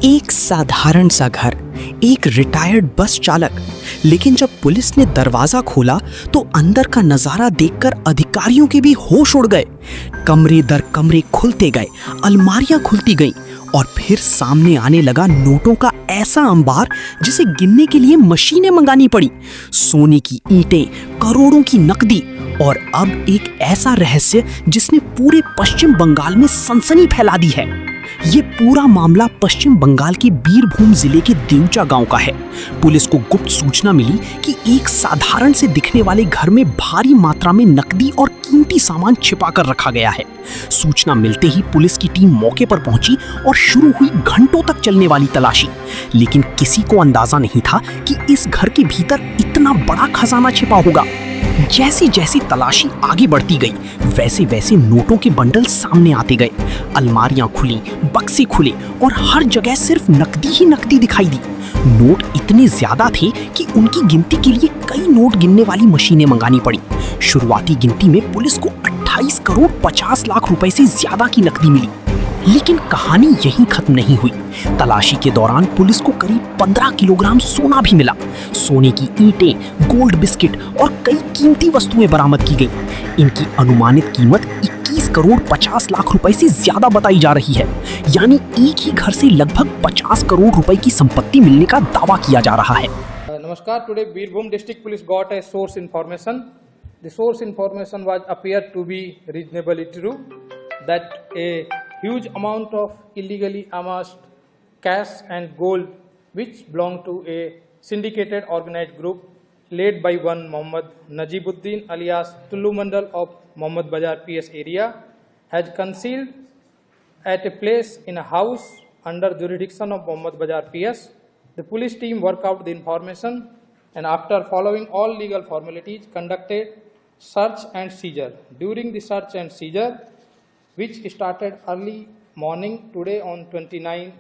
एक साधारण सा घर, एक रिटायर्ड बस चालक। लेकिन जब पुलिस ने दरवाजा खोला तो अंदर का नजारा देखकर अधिकारियों के भी होश उड़ गए। कमरे दर कमरे खुलते गए, अलमारियां खुलती गईं और फिर सामने आने लगा नोटों का ऐसा अंबार जिसे गिनने के लिए मशीनें मंगानी पड़ी। सोने की ईंटें, करोड़ों की नकदी और अब एक ऐसा रहस्य जिसने पूरे पश्चिम बंगाल में सनसनी फैला दी है। ये पूरा मामला पश्चिम बंगाल के बीरभूम जिले के देवचा गांव का है। पुलिस को गुप्त सूचना मिली कि एक साधारण से दिखने वाले घर में भारी मात्रा में नकदी और कीमती सामान छिपा कर रखा गया है। सूचना मिलते ही पुलिस की टीम मौके पर पहुंची और शुरू हुई घंटों तक चलने वाली तलाशी। लेकिन किसी को अंदाजा नहीं था कि इस घर के भीतर इतना बड़ा खजाना छिपा होगा। जैसी जैसी तलाशी आगे बढ़ती गई, वैसे वैसे नोटों के बंडल सामने आते गए। अलमारियां खुली, बक्से खुले और हर जगह सिर्फ नकदी ही नकदी दिखाई दी। नोट इतने ज्यादा थे कि उनकी गिनती के लिए कई नोट गिनने वाली मशीनें मंगानी पड़ी। शुरुआती गिनती में पुलिस को 28 करोड़ 50 लाख रुपए से ज्यादा की नकदी मिली। लेकिन कहानी यहीं खत्म नहीं हुई। तलाशी के दौरान पुलिस को करीब 15 किलोग्राम सोना भी मिला। सोने की ईंटें, गोल्ड बिस्किट और कई कीमती वस्तुएं बरामद की गई। इनकी अनुमानित कीमत 21 करोड़ 50 लाख रुपए से ज्यादा बताई जा रही है। यानी एक ही घर से लगभग 50 करोड़ रुपए की संपत्ति मिलने का दावा किया जा रहा है। नमस्कार, today Birbhum district police got a source information. The source information was appeared to be reasonably true that a huge amount of illegally amassed cash and gold which belonged to a syndicated organized group led by one Mohammad Najibuddin alias Tullu Mandal of Mohammad Bazar PS area has concealed at a place in a house under jurisdiction of Mohammad Bazar PS. The police team worked out the information and after following all legal formalities conducted search and seizure. During the search and seizure, which started early morning today on 29th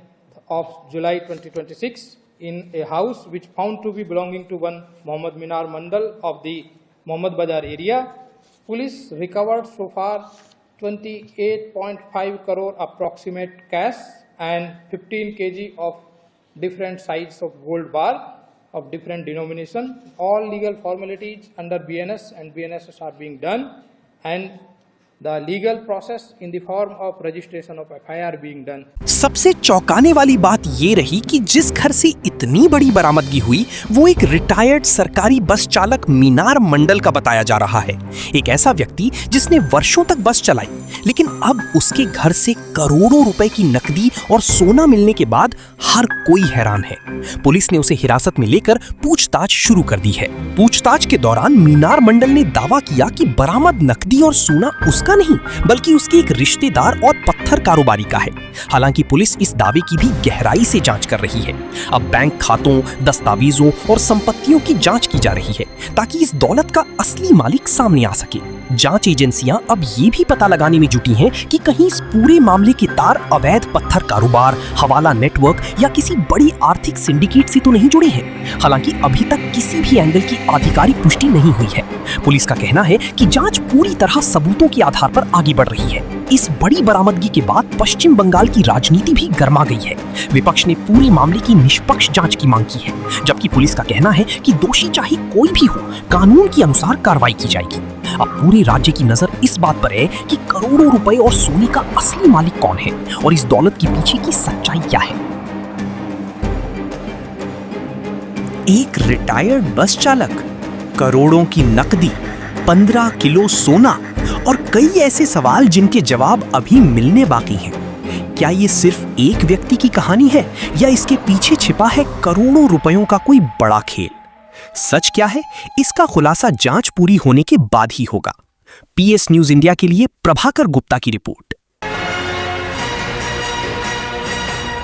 of July 2026 in a house which found to be belonging to one Mohammad Minar Mandal of the Mohammad Bazar area, police recovered so far 28.5 crore approximate cash and 15 kg of different size of gold bar of different denomination. All legal formalities under BNS and BNSS are being done and the legal process in the form of registration of FIR being done. सबसे चौंकाने वाली बात ये रही कि जिस घर से इतनी बड़ी बरामदगी हुई वो एक रिटायर्ड सरकारी बस चालक मीनार मंडल का बताया जा रहा है। एक ऐसा व्यक्ति जिसने वर्षों तक बस चलाई, लेकिन अब उसके घर से करोड़ों रुपए की नकदी और सोना मिलने के बाद हर कोई हैरान है। पुलिस ने उसे हिरासत में लेकर पूछताछ शुरू कर दी है। पूछताछ के दौरान मीनार मंडल ने दावा किया कि बरामद नकदी और सोना उसका नहीं बल्कि उसके एक रिश्तेदार और पत्थर कारोबारी का है। हालांकि पुलिस इस दावे की भी गहराई से जांच कर रही है। अब बैंक खातों, दस्तावेजों और संपत्तियों की जांच की जा रही है ताकि इस दौलत का असली मालिक सामने आ सके। जांच एजेंसियां अब ये भी पता लगाने में जुटी हैं कि कहीं इस पूरे मामले के तार अवैध पत्थर कारोबार, हवाला नेटवर्क या किसी बड़ी आर्थिक सिंडिकेट से तो नहीं जुड़े हैं। हालांकि अभी तक किसी भी एंगल की आधिकारिक पुष्टि नहीं हुई है। पुलिस का कहना है कि जांच पूरी तरह सबूतों के आधार पर आगे बढ़ रही है। इस बड़ी बरामदगी के बाद पश्चिम बंगाल की राजनीति भी गर्मा गई है। विपक्ष ने पूरे मामले की निष्पक्ष जांच की मांग की है, जबकि पुलिस का कहना है कि दोषी चाहे कोई भी हो, कानून के अनुसार कार्रवाई की जाएगी। अब पूरे राज्य की नजर इस बात पर है कि करोड़ों रुपए और सोने का असली मालिक कौन है और इस दौलत के पीछे की सच्चाई क्या है। एक रिटायर्ड बस चालक, करोड़ों की नकदी, 15 किलो सोना और कई ऐसे सवाल जिनके जवाब अभी मिलने बाकी हैं। क्या ये सिर्फ एक व्यक्ति की कहानी है या इसके पीछे छिपा है करोड़ों रुपयों का कोई बड़ा खेल? सच क्या है, इसका खुलासा जांच पूरी होने के बाद ही होगा। PS न्यूज इंडिया के लिए प्रभाकर गुप्ता की रिपोर्ट।